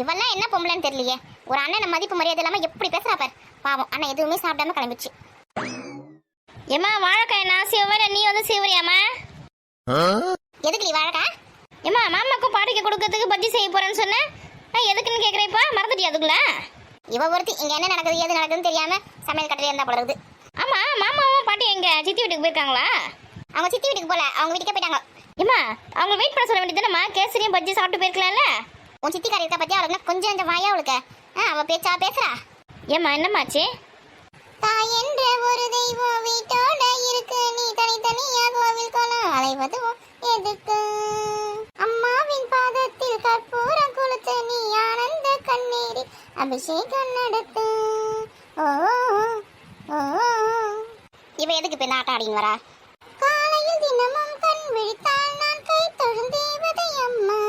இவெல்லாம் என்ன பொம்பளைன்னு தெரியலையே. ஒரு அண்ணன் மதிப்பு மரியாதை இல்லாம எப்படி பேசுறா பாரு. பாவம் அண்ணன் எதுவுமே சாப்பிடாம கிளம்பிச்சு. ஏமா வாழைக்காய் நான் சிவர நீ வந்து சிவரியாமா? எதுக்கு நீ வாழைக்காய்? ஏமா மாமாக்கும் பாட்டிக்கு கொடுக்கறதுக்கு பஜ்ஜி செய்ய போறேன்னு சொன்னேன். எதுக்குன்னு கேக்குறேப்பா, மறந்துட்டியா அதுக்குள்ள? இவ ஒருத்தி இங்க என்ன நடக்குது ஏது நடக்குதுன்னு தெரியாம சமையல் கட்டில இருந்தா போல இருக்குது. ஆமா மாமாவும் பாட்டி எங்க சித்தி வீட்டுக்கு போயிருக்காங்களா? அவங்க சித்தி வீட்டுக்கு போல, அவங்க வீட்டுக்கே போயிட்டாங்க. ஏமா அவங்க வெயிட் பண்ண சொல்ல வேண்டியதுதானம்மா, கேசரியும் பஜ்ஜி சாப்பிட்டு போயிருக்கலாம்ல. உன் சித்திக்காரி இருக்கா பத்தி அவளுக்கு கொஞ்சம் இந்த வாயா அவளுக்கு. அவ பேச்சா பேசுறா. ஏமா என்னமாச்சு? தாய் என்ற ஒரு தெய்வம் வீட்டோட இருக்கு, நீ தனித்தனியா கோவில் கோலம் அலைவது எதுக்கு? அம்மாவின் பாதத்தில் கற்பூரம் கொளுத்து, நீ ஆனந்த கண்ணீரி அபிஷேகம் நடத்து. ஓ ஓ இவ எதுக்கு இப்ப நாட்ட ஆடின்னு வரா? காலையில் தினமும் கண் விழித்தால் நான் கை தொழும் தேவதை அம்மா,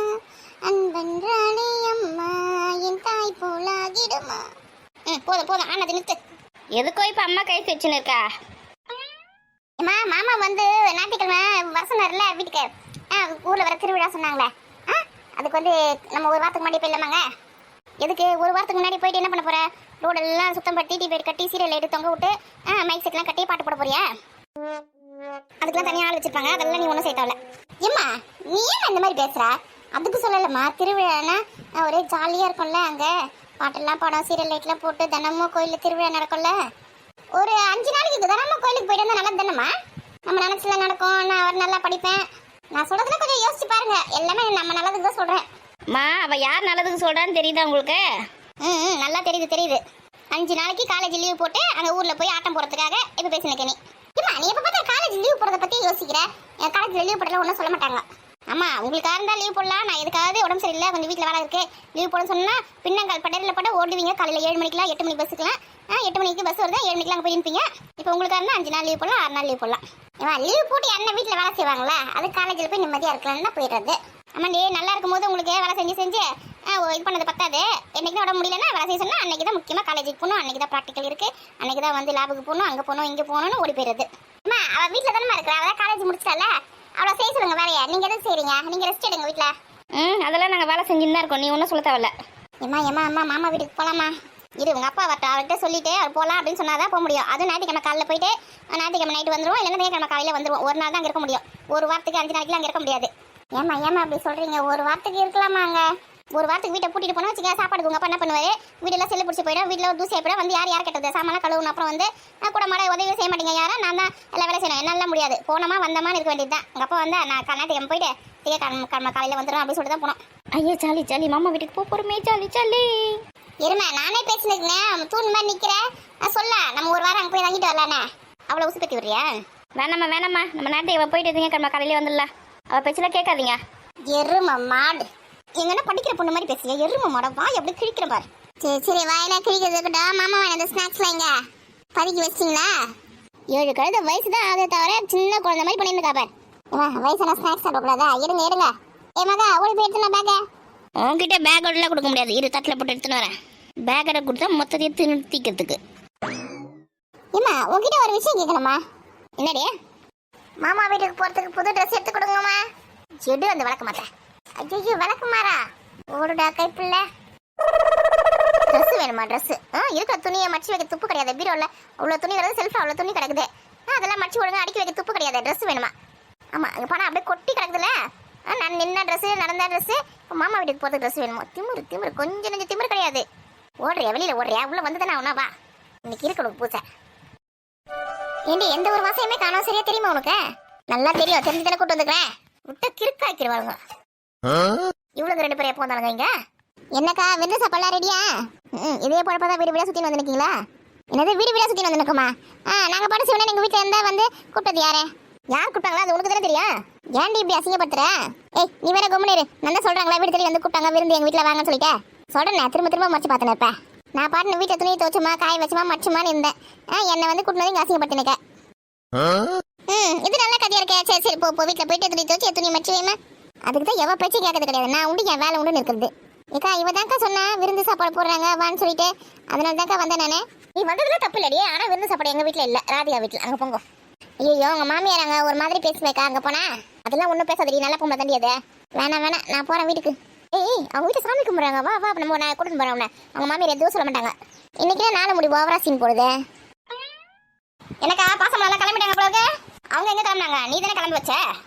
அன்பன்றாளே அம்மா என் தாய் போலாகிடுமா. போதும் போதும் ஆனது நிறுத்து. எதுக்கோ இப்ப அம்மா கை வச்சுன்னு இருக்கா? மாமா வந்து ஞாயிற்றுக்கிழமை வரசனார்ல வீட்டுக்கு ஊர்ல வர திருவிழா சொன்னாங்களே, அதுக்கு வந்து நம்ம ஒரு வாரத்துக்கு முன்னாடி போயிடலாமாங்க? எதுக்கு ஒரு வாரத்துக்கு முன்னாடி போயிட்டு என்ன பண்ண போற? ரோடெல்லாம் சுத்தம் படுத்தி டிபேட் கட்டி சீரியல் எடுத்து தொங்க விட்டு மைக் செட்லாம் கட்டி பாட்டு போட போறியா? அதுக்கெல்லாம் தனியாக ஆள் வச்சிருப்பாங்க, அதெல்லாம் நீ ஒன்றும் செய்யல. ஏம்மா நீ ஏன் இந்த மாதிரி பேசுற? அதுக்கு சொல்லலம்மா, திருவிழானா ஒரே ஜாலியாக இருக்கும்ல, அங்கே பாட்டெல்லாம் படம் சீரியல் லைட்லாம் போட்டு தினமும் கோயிலில் திருவிழா நடக்கும்ல. ஒரு 5 நாளைக்கு தினமும் கோயிலுக்கு போயிட்டு வந்தா நல்லது தானம்மா? நம்ம நினைச்சல நடக்கும், நான் அவர் நல்லா படிப்பேன். நான் சொல்றதுல கொஞ்சம் யோசிச்சு பாருங்க, எல்லாமே நம்ம நல்லதுக்கு தான் சொல்றேன். மா அவ யார் நல்லதுக்கு சொல்றான்னு தெரியுதா உங்களுக்கு? நல்லா தெரியுது. 5 நாளைக்கு காலேஜ் லீவ் போட்டு அங்க ஊர்ல போய் ஆட்டம் போறதுக்காக இப்ப பேசினேன் நீ. ஏமா நீ எப்ப பார்த்தா காலேஜ் லீவ் போறத பத்தி யோசிக்கிற? என் காலேஜ்ல லீவ் போடல ஒன்றும் சொல்ல மாட்டாங்க. ஆமா உங்களுக்காக இருந்தா லீவ் போடலாம், நான் எதுக்காவது உடம்பு சரியில்லை கொஞ்சம் வீட்டில் வேலை இருக்கு லீவ் போட சொன்னா பின்னங்கால் பட்டரில் பட்ட ஓடுவீங்க. காலையில் 7 மணிக்கெல்லாம் 8 மணிக்கு பஸ்ஸுக்கலாம், 8 மணிக்கு பஸ் வருது 7 மணிக்கெல்லாம் அங்கே போய் இருப்பீங்க. இப்போ உங்களுக்காக இருந்தால் 5 நாள் லீவ் போடலாம், 6 நாள் லீவ் போடலாம். ஏமா லீவ் போட்டு என்ன வீட்டில் வேலை செய்வாங்களா? அது காலேஜில் போய் நிம்மதியாக இருக்கலாம்னு போயிடுறது. ஆமாண்டி நல்லா இருக்கும்போது உங்களுக்கு வேலை செஞ்சு இது பண்ணது பத்தாது. என்னைக்கு தான் உடம்பு முடியலன்னா வேலை செய்ய சொன்னால் அன்னைக்கு தான் முக்கியமாக காலேஜுக்கு போகணும், அன்னைக்கு தான் ப்ராக்டிக்கல் இருக்கு, அன்னைக்கு தான் வந்து லேபுக்கு போகணும், அங்கே போகணும் இங்கே போகணும்னு ஓடி போயிடுறது. அம்மா அவள் வீட்டில் தானே இருக்கிறா, அவள் காலேஜ் முடிச்சிட்டால, அவ்வளோ செய்ய சொல்லுங்க வேலையை. நீங்கள் எதுவும் செய்றீங்க? நீங்கள் ரெஸ்ட் எடுங்க வீட்டில். அதெல்லாம் நாங்கள் வேலை செஞ்சுன்னு தான் இருக்கோம், நீ ஒன்றும் சொல்ல தேவையில்ல. அம்மா மாமா வீட்டுக்கு போகலாமா? இரு உங்கள் அப்பா வரட்டும், அவர்கிட்ட சொல்லிட்டு அவர் போகலாம் அப்படின்னு சொன்னால் போக முடியும். அதுவும் ஞாயிற்றுக்கிழமை காலையில் போயிட்டு ஞாயிற்றுக்கிழமை நைட்டு வந்துடுவோம், இல்லைன்னா திங்கக்கிழமை காலையில் வந்துடுவோம். ஒரு நாள் தான் அங்கே இருக்க முடியும், ஒரு வாரத்துக்கு 5 நாளைக்குலாம் அங்கே இருக்க முடியாது. ஏமா அப்படி சொல்கிறீங்க? ஒரு வாரத்துக்கு இருக்கலாமா? அங்கே ஒரு வாரத்துக்கு வீட்டை கூட்டிகிட்டு போனால் வச்சுக்க, சாப்பாடுக்கு உங்கள் அப்பா என்ன பண்ணுவார்? வீடெல்லாம் செல்லு பிடிச்சி போயிடும், வீட்டில் ஒரு தூசி போயிடும், வந்து யார் கட்டது? சாமான் கழுவுணும், அப்புறம் வந்து கூட மாட உதவி செய்ய மாட்டீங்க யாரா? நான் தான் எல்லா வேலை செய்யணும், என்னால் முடியாது. போனோமா வந்தோமா இருக்க வேண்டியது தான். எங்கள் அப்பா வந்து நான் ஞாயிற்றுக்கிழமை போயிட்டு திங்கக்கிழமை காலையில் வந்துடும் அப்படின்னு சொல்லிட்டு தான் போனோம். ஐயோ ஜாலி ஜாலி, மாமா வீட்டுக்கு போகிறோமே ஜாலி ஜாலி. இருமா நானே பேசினேன், தூண் மாதிரி நிற்கிறேன். சொல்ல நம்ம ஒரு வாரம் அங்கே போய் வாங்கிட்டு வரலானே, அவ்வளோ உசு பற்றி விடுறியா? வேணாம்மா நம்ம ஞாயிற்றுக்கிழமை போயிட்டு திங்கக்கிழமை காலையிலே வந்துடலாம். அவள் பேச்செல்லாம் கேட்காதீங்க. எரும மாடு எங்கன்னா படிக்கிற பொண்ணு மாதிரி பேசுறியா? எரும மாட வாய் அப்படி கிழிக்கிற பாரு. சரி வாயெல்லாம் கிழிக்கிறது இருக்கட்டும். மாமா வேணாம் ஸ்நாக்ஸ்லாம் இங்க பதுக்கி வச்சிங்களா? 7 கழுத வயசு தான் ஆகுது தவிர சின்ன குழந்தை மாதிரி பண்ணியிருக்கா பாரு. வயசான ஸ்நாக்ஸ் சாப்பிடக்கூடாதா? எடுங்க. ஏ மகா ஓடி போய் எடுத்துனா பேக்க. உங்ககிட்ட பேக்கோடலாம் கொடுக்க முடியாது, இரு தட்டில் போட்டு எடுத்துன்னு வரேன். பேக்கோட கொடுத்தா மொத்தத்தையும் திணிக்கிறதுக்கு. ஏமா உங்ககிட்ட ஒரு விஷயம் கேட்கணுமா? என்னடி? மாமா வீட்டுக்கு போறதுக்கு புது ட்ரெஸ் எடுத்து கொடுங்கம்மா. எடு அந்த விளக்க மாட்டேன். ஐயோ விளக்கு மாறா ஓடுடா கைப்பிள்ள. ட்ரெஸ் வேணுமா? ட்ரெஸ் இருக்கிற துணியை மடிச்சு வைக்க துப்பு கிடையாது. பீரோல அவ்வளோ துணி கிடக்குது, செல்ஃபில் அவ்வளோ துணி கிடக்குது, அதெல்லாம் மடிச்சு விடுங்க, அடுக்கி வைக்க துப்பு கிடையாது. ட்ரெஸ் வேணுமா? ஆமாம் அங்கே போனால் அப்படியே கொட்டி கிடக்குதுல்ல. நான் நின்ன ட்ரெஸ்ஸு நடந்த ட்ரெஸ்ஸு, இப்போ மாமா வீட்டுக்கு போகிறதுக்கு ட்ரெஸ் வேணுமா? திமிரு கொஞ்சம் நெஞ்சு திமிரு கிடையாது. ஓடுறியா வெளியில் ஓடுறியா? உள்ள வந்து தானே அவனா வா, இன்னைக்கு இருக்கணும் பூசை. ஏண்டி எந்த ஒரு வாசையுமே காணோம், சரியா தெரியுமா உனக்கு? நல்லா தெரியும், தெரிஞ்சு தானே கூட்டு வந்துக்கிறேன். விட்ட கிறுக்காக்கிடுவாங்க. இவ்வளவு 2 பேர் எப்போ வந்தாலுங்க இங்க? என்னக்கா வெந்த சாப்பாடுலாம் ரெடியா? இதே போலப்பதான் வீடு வீடா சுத்தின்னு வந்து நிக்கீங்களா? என்னது வீடு வீடா சுத்தின்னு வந்து நிற்குமா? நாங்க பாட்டு சிவனே எங்க வீட்டுல இருந்தா வந்து கூப்பிட்டது யாரு? யார் கூப்பிட்டாங்களா? அது உனக்கு தானே தெரியும். ஏன்டி இப்படி அசிங்கப்படுத்துற? ஏய் நீ வேற கம்முனு நான் தான் சொல்றாங்களா வீடு தேடி வந்து கூப்பிட்டாங்க, விருந்து எங்க வீட்டுல வாங்கன்னு சொல்லிட்டு சொல்றேன். திரும்ப மறைச்சு பார்த்துன்னு இருப்பேன். நான் பாட்டு வீட்டை துணி துவச்சுமா காய வச்சுமா மச்சுமான்னு இருந்தேன். என்னை வந்து கூட்டினது இங்க அசிங்கப்படுத்தினக்க. இது நல்ல கதையா இருக்கே. சரி போ வீட்டுல போயிட்டு துணி துவச்சு துணி மச்சு வைமா. அதுக்கு தான் எவ பேச்சு கேட்கறது கிடையாது. நான் உண்டு என் வேலை உண்டுன்னு இருக்கிறது. ஏக்கா இவ தான்க்கா சொன்னா விருந்து சாப்பாடு போடுறாங்க வான்னு சொல்லிட்டு, அதனால தான்க்கா வந்தேன் நானு. நீ வந்ததுல தப்பு இல்லடியே, ஆனா விருந்து சாப்பாடு எங்க வீட்டுல இல்ல, ராதிகா வீட்டுல. அங்க போங்க. ஐயோ உங்க மாமியார் அங்க ஒரு மாதிரி பேசுவேக்கா. அங்க போனா அதெல்லாம் ஒன்றும் பேசாதடி, நல்லா பொம்பளை தண்டி அது. வேணாம் நான் போறேன் வீட்டுக்கு. ஏய் அவங்க வீட்டு சாமி கும்பிட்றாங்க, வா வா நம்ம நான் கூட்டிட்டு போறேன் உன்னை. அவங்க மாமியார் எதுவும் சொல்ல மாட்டாங்க. இன்னைக்கு நாளை முடி ஓவரா சீன் போடுது. எனக்கா பாசம் நல்லா கிளம்பிட்டாங்க போல இருக்கு. அவங்க எங்க கிளம்பினாங்க? நீ தானே கிளம்பி வச்ச.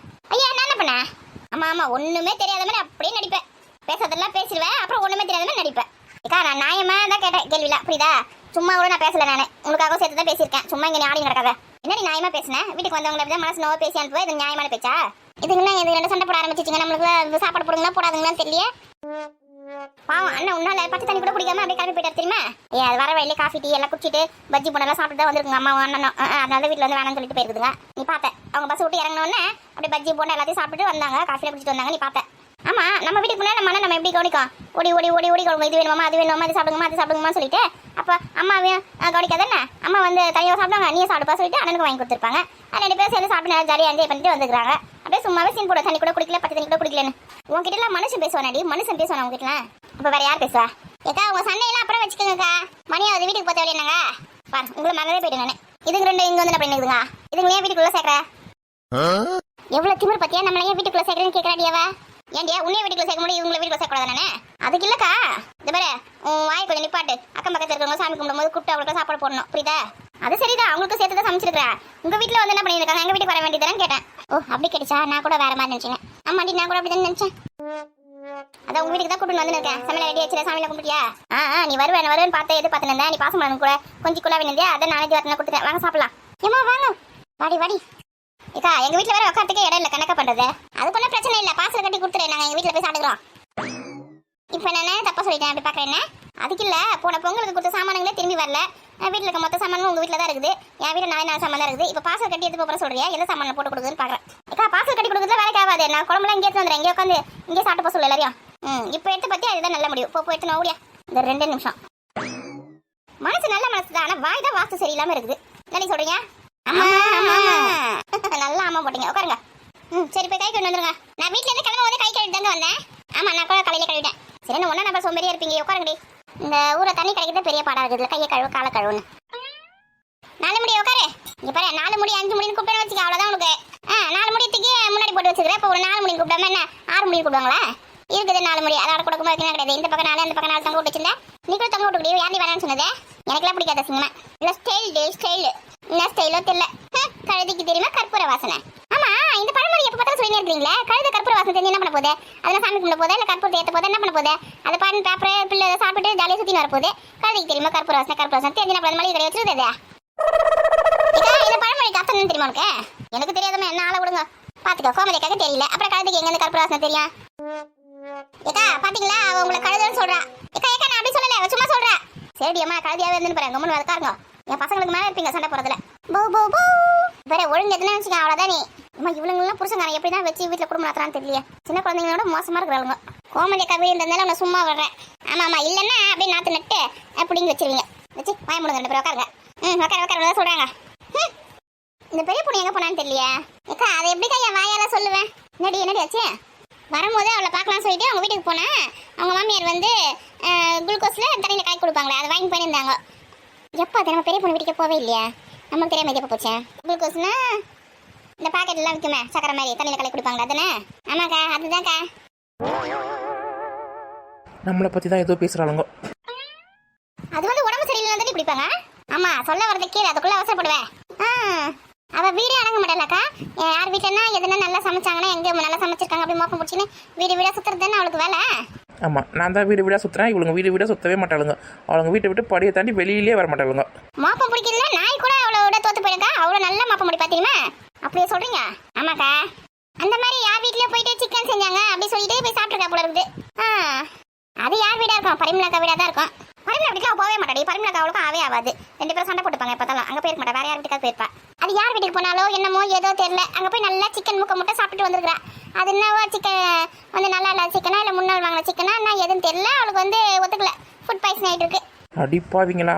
ஐயா நான் என்ன பண்ணேன்? ஆமா ஆமா ஒண்ணுமே தெரியாத மாதிரி அப்படியே நடிப்பேன். பேசுறதெல்லாம் பேசிடுவேன், அப்புறம் ஒண்ணுமே தெரியாத மாதிரி நடிப்பேன். ஏக்கா நான் நியாயமா தான் கேட்டேன் கேள்வியில, புரியுதா? சும்மா கூட நான் பேசல, நானு உங்களுக்காக சேர்த்து தான் பேசியிருக்கேன். சும்மா இங்க ஆடி நடக்காத. என்ன நீ நியாயமா பேசினேன்? வீட்டுக்கு வந்தவங்களை தான் மனசு நோவ பேசி அனுப்புவேன். இது நியாயமான பேச்சா? இதுக்குன்னா இது ரெண்டு சண்டை போட ஆரம்பிச்சிச்சிங்க. நம்மளுக்கு சாப்பாடு போடுங்களா போடாதுங்களா தெரியல. பாவம் அண்ணன் உன்னால பச்சை தண்ணி கூட குடிக்காம அப்படியே கிளம்பி போயிட்டாரு தெரியுமா? அது வர வழியில காஃபி டீ எல்லாம் குடிச்சிட்டு பஜ்ஜி போனெல்லாம் சாப்பிட்டு தான் வந்துருக்குங்க அம்மா அண்ணனும். அதனால வீட்டுல வந்து வேணாம்னு சொல்லிட்டு போயிருக்குதுங்க. நீ பார்த்த அவங்க பஸ் விட்டு இறங்கினோடனே அப்படியே பஜ்ஜி போன எல்லாத்தையும் சாப்பிட்டு வந்தாங்க, காஃபில குடிச்சிட்டு வந்தாங்க. நீ பார்த்த. ஆமா நம்ம வீட்டுக்கு முன்னாடி நம்ம அண்ணன் நம்ம எப்படி கவனிக்கும்? ஓடி ஓடி ஓடி ஓடி கவனிக்கும். இது வேணுமா அது வேணுமா, அது சாப்பிடுங்கம்மா அது சாப்பிடுங்கம்மா சொல்லிட்டு அப்ப அம்மாவையும் கவனிக்காதானே. அம்மா வந்து தனியாக சாப்பிடுவாங்க, நீயே சாப்பிடுப்பா சொல்லிட்டு அண்ணனுக்கு வாங்கி கொடுத்துருப்பாங்க. ரெண்டு பேரும் சேர்ந்து சாப்பிட்டு நல்லா ஜாலியாக என்ஜாய் பண்ணிட்டு வந்துருக்காங்க. அப்படியே சும்மாவே சீன் போட தண்ணி கூட குடிக்கல, பச்சை தண்ணி கூட குடிக்கலன்னு. உங்ககிட்ட எல்லாம் மனுஷன் பேசுவானாடி, மனுஷன் பேசுவானா உங்ககிட்ட? அப்ப வேற யார் பேசுவா? ஏக்கா உங்க சண்டையெல்லாம் அப்புறம் வச்சுக்கோங்கக்கா. மணியாவது வீட்டுக்கு போத்த வழி என்னங்க பாரு, உங்களை மறந்தே போயிட்டு நானு. இதுக்கு ரெண்டு இங்க வந்து பண்ணிக்குதுங்க. இதுங்க ஏன் வீட்டுக்குள்ள சேர்க்கற? எவ்வளவு திமிர் பத்தியா? நம்மள ஏன் வீட்டுக்குள்ள சேர்க்கறேன்னு கேட்கறாடியாவா? ஏன்டியா உன்னைய வீட்டுக்குள்ள சேர்க்க முடியும், இவங்களை வீட்டுக்குள்ள சேர்க்க கூடாது நானே? அதுக்கு இல்லக்கா, இந்த பாரு உன் வாய் கொஞ்சம் நிப்பாட்டு. அக்கம் பக்கத்துல இருக்கிறவங்க சாமி கும்பிடும்போது கூப்பிட்டு அவங்களுக்கு சாப்பாடு போடணும், புரியுதா? அது சரிதான், அவங்களுக்கு சேர்த்து தான் சமைச்சிருக்கேன். உங்க வீட்டுல வந்து என்ன பண்ணிருக்காங்க? எங்க வீட்டுக்கு வர வேண்டியதானு கேட்டேன். ஓ அப்படி கேட்டுச்சா? நான் கூட வேற மாதிரி நினைச்சேன். ஆமாண்டி நான் கூட அப்படிதான் நினைச்சேன். அதான் உங்க வீட்டுக்கு தான் கூப்பிட்டு வந்து இருக்கேன். சமையல் ரெடி ஆச்சு, சாமியில கும்பிட்டியா? நீ வருவேன்னு பார்த்தா எது பார்த்துருந்தா நீ பாசம் பண்ணணும் கூட கொஞ்சம் குழாவி நிந்தியா. அதை நாளைக்கு வரணும் கொடுத்துட்டேன். வாங்க சாப்பிடலாம். ஏமா வாங்க வாடி வாடி. ஏக்கா எங்க வீட்டுல வேற உட்காந்துக்கே இடம் இல்ல, கணக்கா பண்றது. அதுக்கு ஒன்றும் பிரச்சனை இல்ல, பார்சல் கட்டி கொடுத்துரு, நாங்க எங்க வீட்டுல போய் சாப்பிடுறோம். இப்ப நான் தப்பா சொல்லிட்டேன் அப்படி பாக்குறேன். அதுக்கு இல்ல, போன பொங்கலுக்கு கொடுத்த சாமானங்களே திரும்பி வரல. வீட்டுல இருக்க மொத்த சாமானும் உங்க வீட்டுல தான் இருக்குது. என் வீட்டுல 4 சாமான் தான் இருக்குது. இப்ப பார்சல் கட்டி எடுத்து போற சொல்றியா? எந்த சாமான போட்டு கொடுக்குதுன்னு பாக்குறேன். ஏக்கா பார்சல் கட்டி கொடுக்குறது வேலைக்கு ஆகாது. நான் குழம்புலாம் இங்கே எடுத்து வந்துடுறேன். இங்கே உட்காந்து இங்கே சாப்பிட்டு போக சொல்ல எல்லாரையும். இப்ப எடுத்து பத்தி அதுதான் நல்ல முடியும். போ எடுத்து ஓடியா. இந்த 2 நிமிஷம். மனசு நல்ல மனசு தான், ஆனா வாய் தான் வாஸ்து சரியில்லாம இருக்குது. என்ன சொல்றீங்க? நல்லா ஆமா போட்டீங்க. உட்காருங்க. சரி போய் கை கழுவி வந்துருங்க. நான் வீட்டுல இருந்து கிளம்ப போதே கை கழுவிட்டு தாங்க வந்தேன். ஆமா நான் கூட காலையில கழுவிட்டேன். சரி என்ன ஒன்னா நம்பர் சோம்பேறியா இருப்பீங்க. உட்காருங்கடி. இந்த ஊரை தண்ணி கிடைக்கிறது பெரிய பாடா இருக்குது. கையை கழுவு காலை கழுவுன்னு 4 முடி உட்காரு. இங்க பாரு 4 முடி 5 முடின்னு கூப்பிட்டு வச்சுக்க, அவ்வளவுதான் உனக்கு. 4 முடியத்துக்கு முன்னாடி போட்டு வச்சுக்கிறேன். இப்போ ஒரு 4 முடி கூப்பிடாம என்ன 6 முடி கூப்பிடுவாங்களா? இருக்குது 4 முடி. அதோட கொடுக்கும் போது கிடையாது. இந்த பக்கம் 4 அந்த பக்கம் 4 தங்க விட்டு வச்சிருந்தேன். நீ கூட தங்க விட்டு முடியும். யாரும் வேணான்னு சொன்னது? எனக்குலாம் பிடிக்காத சினிமா இல்ல. ஸ்டைல் என்ன ஸ்டைலோ தெரியல. கழுதிக்கு தெரியுமா கற்பூர வாசனை? ஆமா இந்த பழமொழி எப்ப பார்த்தாலும் சொல்லி இருக்கீங்களே. கழுத கற்பூர வாசனை தெரிஞ்சு என்ன பண்ண போகுது? அதெல்லாம் சாமி கும்பிட போதா இல்ல கற்பூரத்தை ஏற்ற போதா? என்ன பண்ண போகுது? அதை பாரு பேப்பர் பிள்ளை சாப்பிட்டு ஜாலியாக சுற்றி வர போகுது. கழுதிக்கு தெரியுமா கற்பூர வாசனை தெரிஞ்சு நம்ம மளிகை கடை வச்சிருந்தது. இந்த பழமொழிக்கு அர்த்தம் என்ன தெரியுமா உனக்கு? எனக்கு தெரியாதமா என்ன ஆளை விடுங்க. பாத்துக்கோ கோமதிக்காக தெரியல, அப்புறம் கழுதைக்கு எங்க இருந்து கற்பூர வாசனை தெரியும்? ஏக்கா பாத்தீங்களா அவ உங்களை கழுதுன்னு சொல்றா. ஏக்கா நான் அப்படி சொல்லல, சும்மா சொல்றேன். சரி அம்மா கழுதியாவே இருந்து பாருங்க. கம்முன்னு இருக்காருங்க. என் பசங்களுக்கு மேல இருப்பீங்க சண்டை போறதுல. வேற ஒழுங்கு எதுனா வச்சுக்க, அவ்வளவுதான். நீ அம்மா இவளுங்கெல்லாம் புருஷங்காரன் எப்படிதான் வச்சு வீட்டுல குடும்பம் நடத்துறான்னு தெரியல. சின்ன குழந்தைங்களோட மோசமா இருக்கிறவங்க. கோமதி கவி இருந்ததுனால உன்னை சும்மா வர்றேன். ஆமா இல்லன்னா அப்படியே நாத்து நட்டு அப்படிங்க வச்சிருவீங்க. வச்சு வாய முடுங்க 2 பேரும் உட்காருங்க. உட்கார சொல்றாங்க. இந்த பெரிய பொண்ணு எங்க போனான்னு தெரியலையா? ஏக்கா அதை எப்படிக்கா என் வாயால சொல்லுவேன்? என்னடி ஆச்சு? வரும்போது அவளை பார்க்கலாம் சொல்லிட்டு அவங்க வீட்டுக்கு போனேன். அவங்க மாமியார் வந்து குளுக்கோஸ்ல தண்ணியில் காய் கொடுப்பாங்களே, அதை வாங்கி பண்ணியிருந்தாங்க. எப்போ அது நம்ம பெரிய பொண்ணு வீட்டுக்கு போவே இல்லையா? நமக்கு தெரியாம எப்போ போச்சேன்? குளுக்கோஸ்னா இந்த பாக்கெட்லாம் விற்குமே சக்கரை மாதிரி தண்ணியில் கலக்கி கொடுப்பாங்களா? அதுதானே? ஆமாக்கா அதுதான்க்கா. நம்மளை பற்றி தான் ஏதோ பேசுகிறாளுங்க. அது வந்து உடம்பு சரியில்லை தானே பிடிப்பாங்க. ஆமா சொல்ல வரது கீழே அதுக்குள்ள அவசரப்படுவேன். அவ வீடே அடங்க மாட்டேலக்கா. யார் வீட்டுலன்னா எதுனா நல்லா சமைச்சாங்கன்னா எங்க நல்லா சமைச்சிருக்காங்க அப்படி மோப்பம் பிடிச்சின்னு வீடா சுத்துறது தானே அவளுக்கு வேலை. ஆமாம் நான் தான் வீடா சுற்றுறேன். இவளுங்க வீடா சுற்றவே மாட்டாளுங்க. அவளுங்க வீட்டை விட்டு படியை தாண்டி வெளியிலே வர மாட்டாளுங்க. மோப்பம் பிடிக்கிறதுல நாய் கூட அவளோட தோத்து போயிருக்கா. அவ்வளோ நல்லா மோப்பம் பிடி பார்த்தீங்கன்னா அப்படியே சொல்றீங்க. ஆமாக்கா அந்த மாதிரி யார் வீட்டுல போயிட்டு சிக்கன் செஞ்சாங்க அப்படி சொல்லிட்டு போய் சாப்பிட்டுருக்கா போல இருக்குது. அது யார் வீடா இருக்கும்? பரிமளாக்கா வீடா தான் இருக்கும். பரிமளா வீட்டுக்கு போவே மாட்டாடி. பரிமளாக்கா அவளுக்கும் ஆவே ஆகாது. 2 பேரும் சண்டை போட்டுப்பாங்க. பார்த்தாலும் அங்கே போயிருக்க மாட்டா, வேற யார் வீட்டுக்காக போயிருப்பா. அது யார் வீட்டுக்கு போனாலோ என்னமோ ஏதோ தெரியல, அங்கே போய் நல்லா சிக்கன் முட்டை சாப்பிட்டுட்டு வந்துருக்கா. அது என்னவோ சிக்கன் வந்து நல்லா இல்லாத சிக்கனா இல்லை முன்னாள் வாங்கின சிக்கனா என்ன எதுன்னு தெரியல. அவளுக்கு வந்து ஒத்துக்கல. ஃபுட் பாய்சன் ஆகிட்டு இருக்கு. அடிப்பாவீங்களா?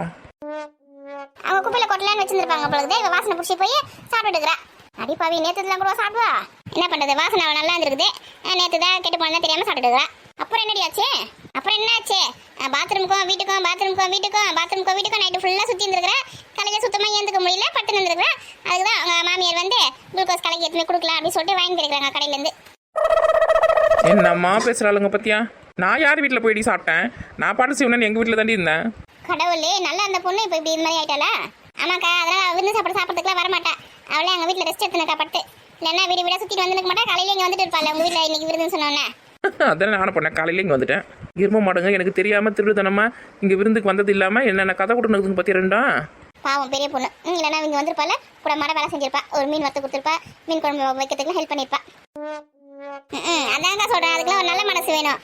அவங்க குப்பையில் கொட்டலான்னு வச்சிருந்துருப்பாங்க பொழுது. இவ வாசனை பிடிச்சி போய் சாப்பிட்டு இருக்கிறா. அடிப்பாவி நேற்றுலாம் கூட சாப்பிடுவா. என்ன பண்ணுறது? வாசனை அவள் நல்லா இருந்திருக்குது. நேற்று தான் கெட்டு போனதான் தெரியாமல் சாப்பிட்டு இருக்கிறா. அப்புறம் என்னடி ஆச்சு? அப்புறம் என்ன ஆச்சு? பாத்ரூமுக்கும் வீட்டுக்கும் நைட்டு ஃபுல்லாக சுற்றி இருந்துருக்கிறேன். காலையில் சுத்தமாக ஏந்துக்க முடியல, பட்டு இருந்துருக்கிறேன். அதுக்கு தான் அவங்க மாமியார் வந்து குளுக்கோஸ் கலக்கி எடுத்துன்னு கொடுக்கலாம் அப்படின்னு சொல்லிட்டு வாங்கி கிடைக்கிறாங்க கடையிலேருந்து. என்னம்மா பேசுகிறாளுங்க பத்தியா? நான் யார் வீட்டில் போயிடி சாப்பிட்டேன்? நான் பாட்டு சிவனன் எங்கள் வீட்டில் தாண்டி இருந்தேன். கடவுளே, நல்லா அந்த பொண்ணு இப்போ இப்படி இது மாதிரி ஆயிட்டாளா? ஆமாக்கா, அதெல்லாம் விருந்து சாப்பிட்றதுக்குலாம் வரமாட்டா. அவளே எங்கள் வீட்டில் ரெஸ்ட் எடுத்துனக்கா பட்டு. இல்லைன்னா வீடு வீடாக சுற்றிட்டு வந்துருக்க மாட்டா. காலையில் இங்கே வந்துட்டு இருப்பாள் உங்கள் வீட்டில் இன்னைக்கு விருதுன்னு சொன்னோன்னே. அதான் நானும் பண்ணேன். காலையில் இங்கே வந்துட்டேன். இரும மாடுங்க, எனக்கு தெரியாமல் திருடுதனமா இங்கே விருந்துக்கு வந்தது இல்லாமல் என்னென்ன கதை கொடுக்குதுன்னு பற்றி ரெண்டும். பாவம் பெரிய பொண்ணு. இல்லைன்னா இங்கே வந்திருப்பாள், கூட மாட வேலை செஞ்சிருப்பா, ஒரு மீன் வறுத்து கொடுத்துருப்பா, மீன் குழம்பு வைக்கிறதுக்குலாம் ஹெல்ப் பண்ணியிருப்பா. அதாங்க சொல்கிறேன், அதுக்கெல்லாம் ஒரு நல்ல மனசு வேணும்.